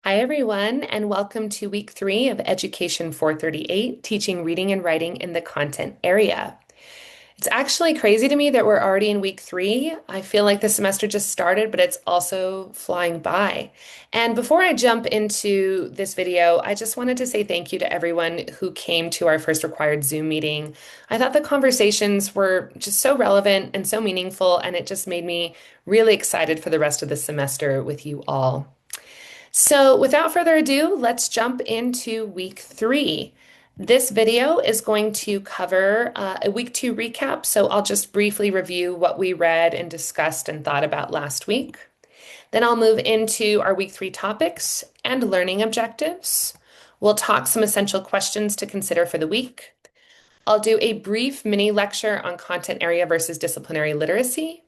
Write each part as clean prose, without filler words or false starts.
Hi, everyone, and welcome to week 3 of Education 438, Teaching Reading and Writing in the Content Area. It's actually crazy to me that we're already in week 3. I feel like the semester just started, but it's also flying by. And before I jump into this video, I just wanted to say thank you to everyone who came to our first required Zoom meeting. I thought the conversations were just so relevant and so meaningful, and it just made me really excited for the rest of the semester with you all. So without further ado, let's jump into week 3. This video is going to cover a week 2 recap, so I'll just briefly review what we read and discussed and thought about last week. Then I'll move into our week 3 topics and learning objectives. We'll talk some essential questions to consider for the week. I'll do a brief mini lecture on content area versus disciplinary literacy.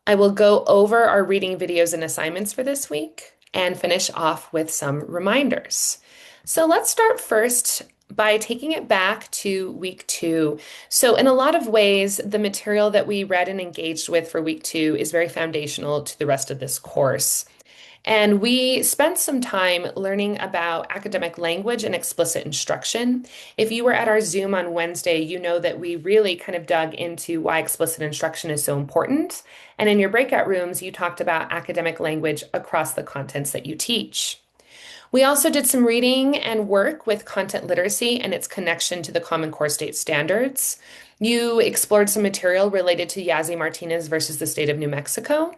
I will go over our reading videos and assignments for this week and finish off with some reminders. So let's start first by taking it back to week 2. So in a lot of ways, the material that we read and engaged with for week 2 is very foundational to the rest of this course. And we spent some time learning about academic language and explicit instruction. If you were at our Zoom on Wednesday, you know that we really kind of dug into why explicit instruction is so important. And in your breakout rooms, you talked about academic language across the contents that you teach. We also did some reading and work with content literacy and its connection to the Common Core State Standards. You explored some material related to Yazzie Martinez versus the state of New Mexico.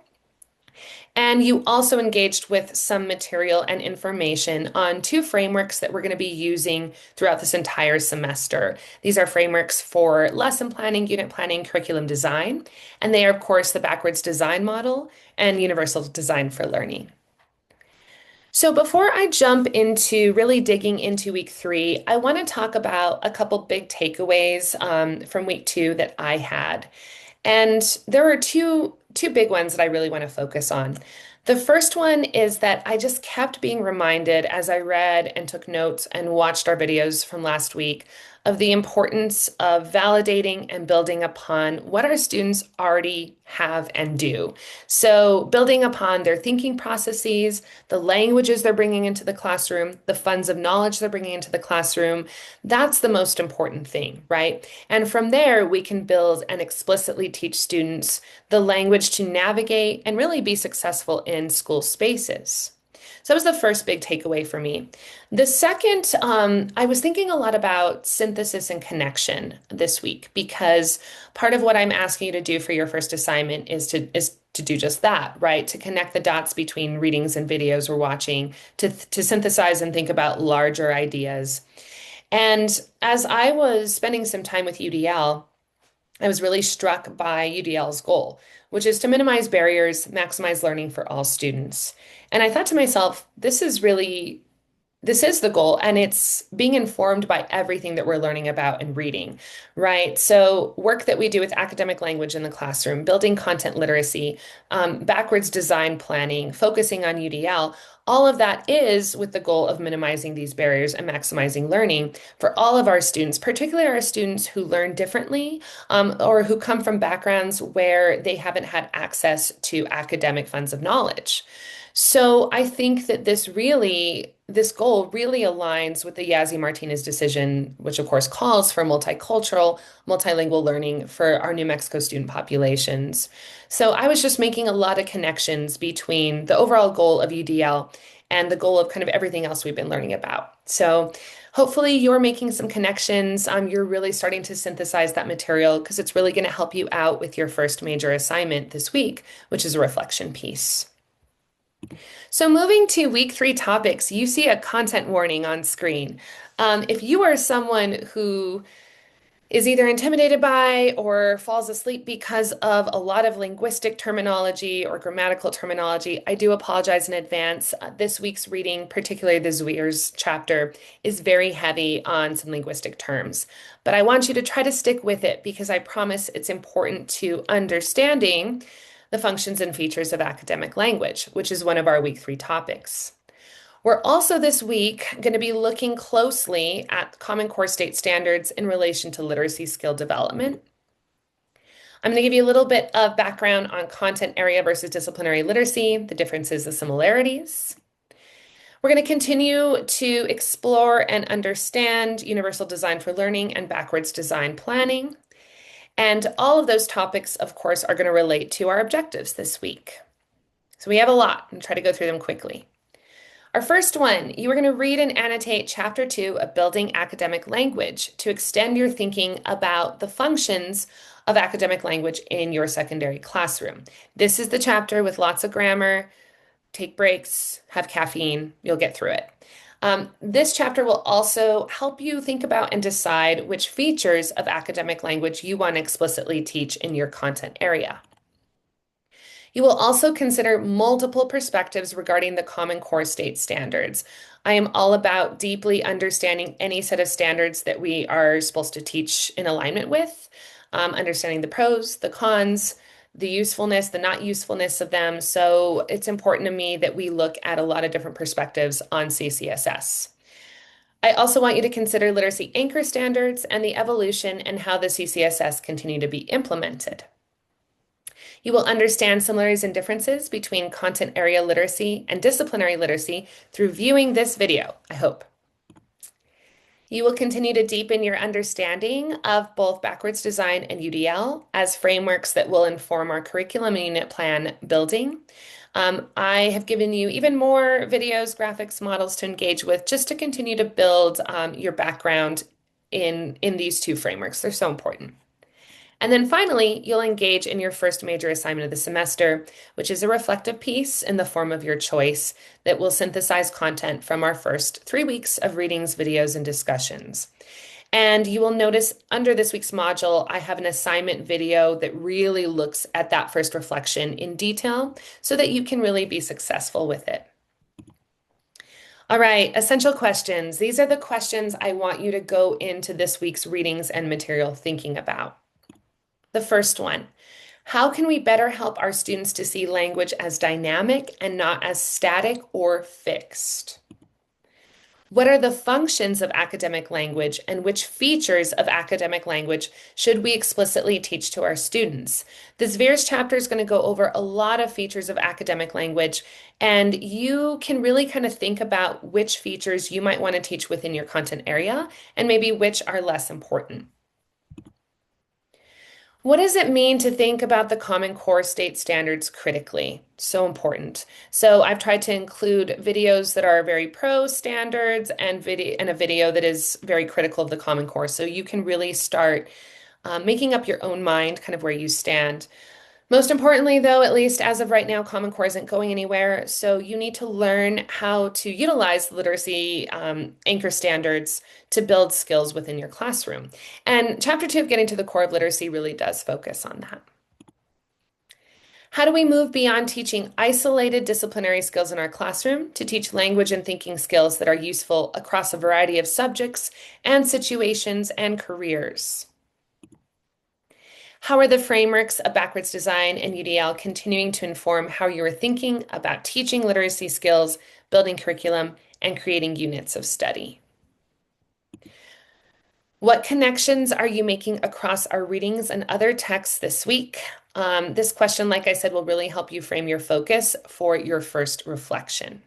And you also engaged with some material and information on 2 frameworks that we're going to be using throughout this entire semester. These are frameworks for lesson planning, unit planning, curriculum design, and they are, of course, the backwards design model and universal design for learning. So before I jump into really digging into week 3, I want to talk about a couple big takeaways from week 2 that I had. And there are two big ones that I really want to focus on. The first one is that I just kept being reminded as I read and took notes and watched our videos from last week of the importance of validating and building upon what our students already have and do. So, building upon their thinking processes, the languages they're bringing into the classroom, the funds of knowledge they're bringing into the classroom, that's the most important thing, right? And from there, we can build and explicitly teach students the language to navigate and really be successful in school spaces. So that was the first big takeaway for me. The second, I was thinking a lot about synthesis and connection this week because part of what I'm asking you to do for your first assignment is to do just that, right? To connect the dots between readings and videos we're watching, to synthesize and think about larger ideas. And as I was spending some time with UDL, I was really struck by UDL's goal, which is to minimize barriers, maximize learning for all students. And I thought to myself, this is the goal, and it's being informed by everything that we're learning about and reading, right? So, work that we do with academic language in the classroom, building content literacy, backwards design planning, focusing on UDL, all of that is with the goal of minimizing these barriers and maximizing learning for all of our students, particularly our students who learn differently or who come from backgrounds where they haven't had access to academic funds of knowledge. So I think that this goal really aligns with the Yazzie Martinez decision, which of course calls for multicultural, multilingual learning for our New Mexico student populations. So I was just making a lot of connections between the overall goal of UDL and the goal of kind of everything else we've been learning about. So hopefully you're making some connections. You're really starting to synthesize that material because it's really going to help you out with your first major assignment this week, which is a reflection piece. So moving to week 3 topics, you see a content warning on screen. If you are someone who is either intimidated by or falls asleep because of a lot of linguistic terminology or grammatical terminology, I do apologize in advance. This week's reading, particularly the Zweers chapter, is very heavy on some linguistic terms. But I want you to try to stick with it because I promise it's important to understanding the functions and features of academic language, which is one of our week 3 topics. We're also this week going to be looking closely at Common Core State Standards in relation to literacy skill development. I'm going to give you a little bit of background on content area versus disciplinary literacy, the differences, the similarities. We're going to continue to explore and understand universal design for learning and backwards design planning. And all of those topics, of course, are going to relate to our objectives this week. So we have a lot and try to go through them quickly. Our first one, you are going to read and annotate Chapter 2 of Building Academic Language to extend your thinking about the functions of academic language in your secondary classroom. This is the chapter with lots of grammar. Take breaks, have caffeine, you'll get through it. This chapter will also help you think about and decide which features of academic language you want to explicitly teach in your content area. You will also consider multiple perspectives regarding the Common Core state standards. I am all about deeply understanding any set of standards that we are supposed to teach in alignment with, understanding the pros, the cons, the usefulness, the not usefulness of them. So it's important to me that we look at a lot of different perspectives on CCSS. I also want you to consider literacy anchor standards and the evolution and how the CCSS continue to be implemented. You will understand similarities and differences between content area literacy and disciplinary literacy through viewing this video, I hope. You will continue to deepen your understanding of both backwards design and UDL as frameworks that will inform our curriculum and unit plan building. I have given you even more videos, graphics, models to engage with just to continue to build your background in these two frameworks. They're so important. And then finally, you'll engage in your first major assignment of the semester, which is a reflective piece in the form of your choice that will synthesize content from our first 3 weeks of readings, videos, and discussions. And you will notice under this week's module, I have an assignment video that really looks at that first reflection in detail so that you can really be successful with it. All right, essential questions. These are the questions I want you to go into this week's readings and material thinking about. The first one, how can we better help our students to see language as dynamic and not as static or fixed? What are the functions of academic language and which features of academic language should we explicitly teach to our students? This VEERS chapter is going to go over a lot of features of academic language, and you can really kind of think about which features you might want to teach within your content area and maybe which are less important. What does it mean to think about the Common Core state standards critically? So important. So I've tried to include videos that are very pro standards and a video that is very critical of the Common Core. So you can really start making up your own mind, kind of where you stand. Most importantly, though, at least as of right now, Common Core isn't going anywhere. So you need to learn how to utilize literacy anchor standards to build skills within your classroom. And Chapter 2 of Getting to the Core of Literacy really does focus on that. How do we move beyond teaching isolated disciplinary skills in our classroom to teach language and thinking skills that are useful across a variety of subjects and situations and careers? How are the frameworks of backwards design and UDL continuing to inform how you are thinking about teaching literacy skills, building curriculum, and creating units of study? What connections are you making across our readings and other texts this week? This question, like I said, will really help you frame your focus for your first reflection.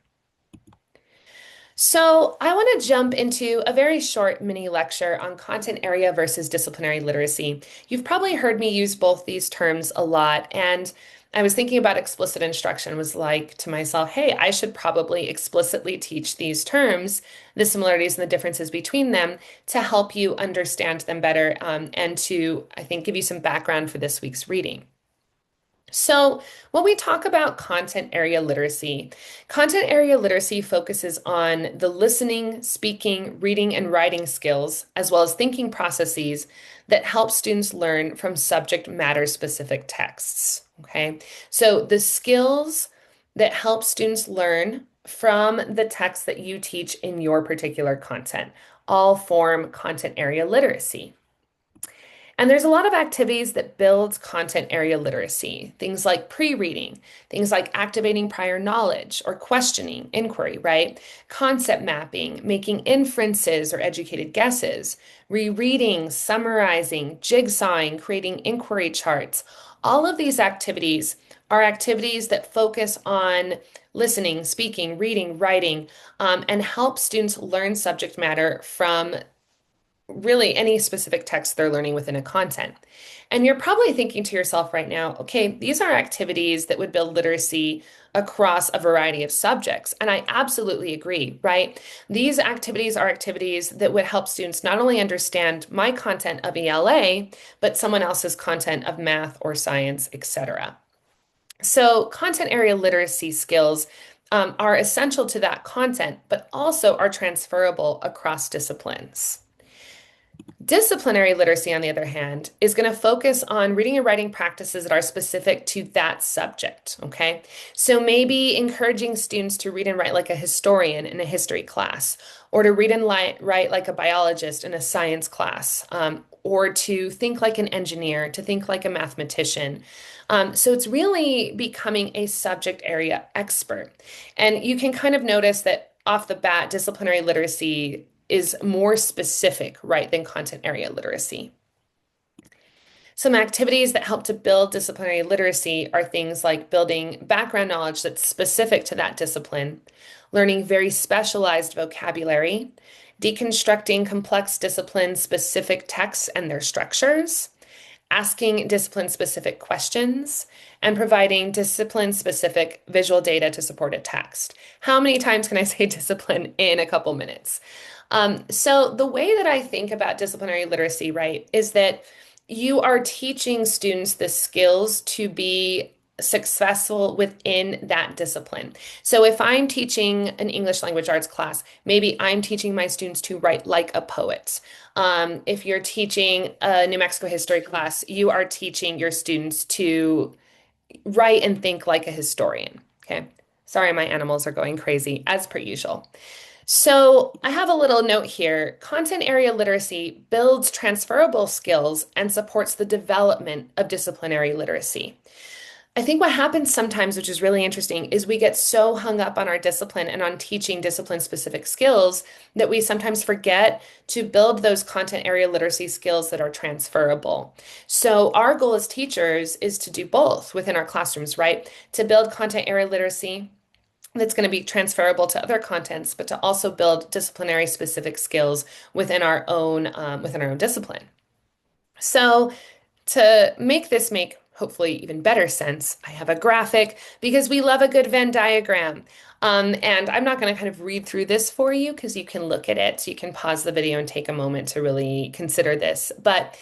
So I want to jump into a very short mini lecture on content area versus disciplinary literacy. You've probably heard me use both these terms a lot, and I was thinking about explicit instruction, was like to myself, hey, I should probably explicitly teach these terms, the similarities and the differences between them, to help you understand them better and to, I think, give you some background for this week's reading. So when we talk about content area literacy focuses on the listening, speaking, reading, and writing skills, as well as thinking processes that help students learn from subject matter specific texts. Okay, so the skills that help students learn from the text that you teach in your particular content all form content area literacy. And there's a lot of activities that build content area literacy, things like pre-reading, things like activating prior knowledge or questioning, inquiry, right? Concept mapping, making inferences or educated guesses, rereading, summarizing, jigsawing, creating inquiry charts. All of these activities are activities that focus on listening, speaking, reading, writing, and help students learn subject matter from really any specific text they're learning within a content. And you're probably thinking to yourself right now, okay, these are activities that would build literacy across a variety of subjects. And I absolutely agree, right? These activities are activities that would help students not only understand my content of ELA, but someone else's content of math or science, etc. So, content area literacy skills are essential to that content, but also are transferable across disciplines. Disciplinary literacy, on the other hand, is going to focus on reading and writing practices that are specific to that subject. Okay. So maybe encouraging students to read and write like a historian in a history class, or to read and write like a biologist in a science class, or to think like an engineer, to think like a mathematician. So it's really becoming a subject area expert. And you can kind of notice that off the bat, disciplinary literacy is more specific, right, than content area literacy. Some activities that help to build disciplinary literacy are things like building background knowledge that's specific to that discipline, learning very specialized vocabulary, deconstructing complex discipline-specific texts and their structures, asking discipline-specific questions, and providing discipline-specific visual data to support a text. How many times can I say discipline in a couple minutes? So the way that I think about disciplinary literacy, right, is that you are teaching students the skills to be successful within that discipline. So if I'm teaching an English language arts class, maybe I'm teaching my students to write like a poet. If you're teaching a New Mexico history class, you are teaching your students to write and think like a historian. Okay. Sorry, my animals are going crazy as per usual. So I have a little note here. Content area literacy builds transferable skills and supports the development of disciplinary literacy. I think what happens sometimes, which is really interesting, is we get so hung up on our discipline and on teaching discipline-specific skills that we sometimes forget to build those content area literacy skills that are transferable. So our goal as teachers is to do both within our classrooms, right? To build content area literacy that's going to be transferable to other contents, but to also build disciplinary specific skills within our own discipline. So to make this make hopefully even better sense, I have a graphic because we love a good Venn diagram. And I'm not going to kind of read through this for you because you can look at it. So you can pause the video and take a moment to really consider this. But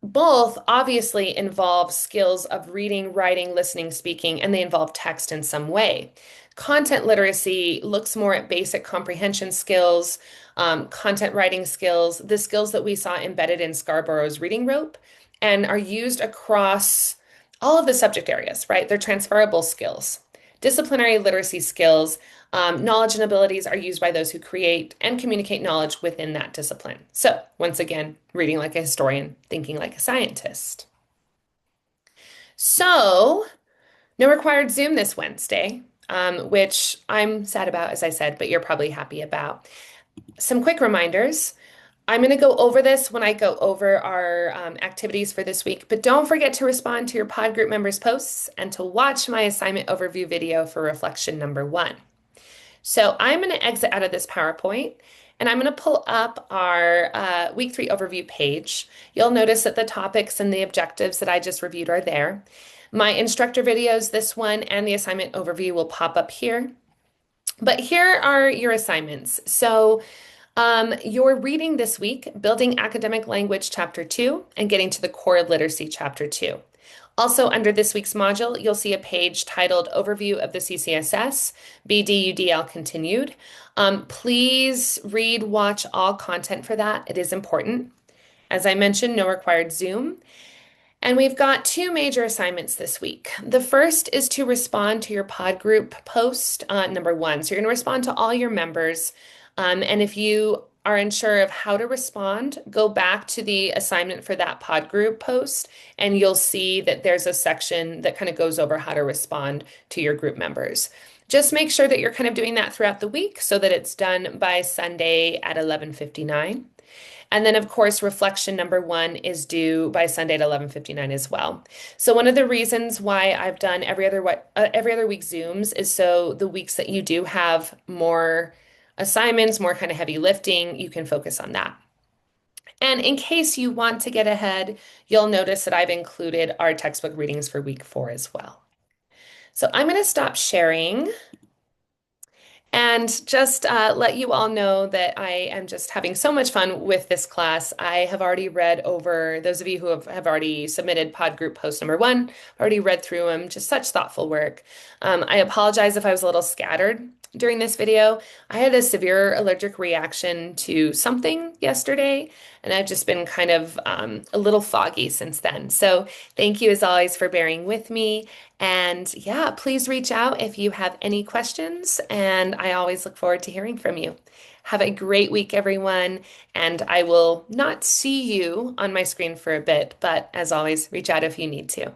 both obviously involve skills of reading, writing, listening, speaking, and they involve text in some way. Content literacy looks more at basic comprehension skills, content writing skills, the skills that we saw embedded in Scarborough's reading rope, and are used across all of the subject areas, right? They're transferable skills. Disciplinary literacy skills, knowledge and abilities are used by those who create and communicate knowledge within that discipline. So, once again, reading like a historian, thinking like a scientist. So, no required Zoom this Wednesday, which I'm sad about, as I said, but you're probably happy about. Some quick reminders. I'm going to go over this when I go over our activities for this week, but don't forget to respond to your pod group members' posts and to watch my assignment overview video for reflection number 1. So I'm going to exit out of this PowerPoint and I'm going to pull up our week 3 overview page. You'll notice that the topics and the objectives that I just reviewed are there. My instructor videos, this one and the assignment overview will pop up here. But here are your assignments. So you're reading this week, Building Academic Language Chapter 2 and getting to the Core Literacy Chapter 2. Also, under this week's module, you'll see a page titled Overview of the CCSS, BDUDL Continued. Please read, watch all content for that. It is important. As I mentioned, no required Zoom. And we've got 2 major assignments this week. The first is to respond to your pod group post, number 1. So you're going to respond to all your members. And if you are unsure of how to respond, go back to the assignment for that pod group post, and you'll see that there's a section that kind of goes over how to respond to your group members. Just make sure that you're kind of doing that throughout the week so that it's done by Sunday at 11:59. And then, of course, reflection number one is due by Sunday at 11:59 as well. So one of the reasons why I've done every other week Zooms is so the weeks that you do have more assignments, more kind of heavy lifting, you can focus on that. And in case you want to get ahead, you'll notice that I've included our textbook readings for week 4 as well. So I'm going to stop sharing. And just let you all know that I am just having so much fun with this class. I have already read over, those of you who have already submitted pod group post number 1, already read through them, just such thoughtful work. I apologize if I was a little scattered during this video. I had a severe allergic reaction to something yesterday, and I've just been kind of a little foggy since then. So thank you as always for bearing with me. And yeah, please reach out if you have any questions, and I always look forward to hearing from you. Have a great week, everyone, and I will not see you on my screen for a bit, but as always, reach out if you need to.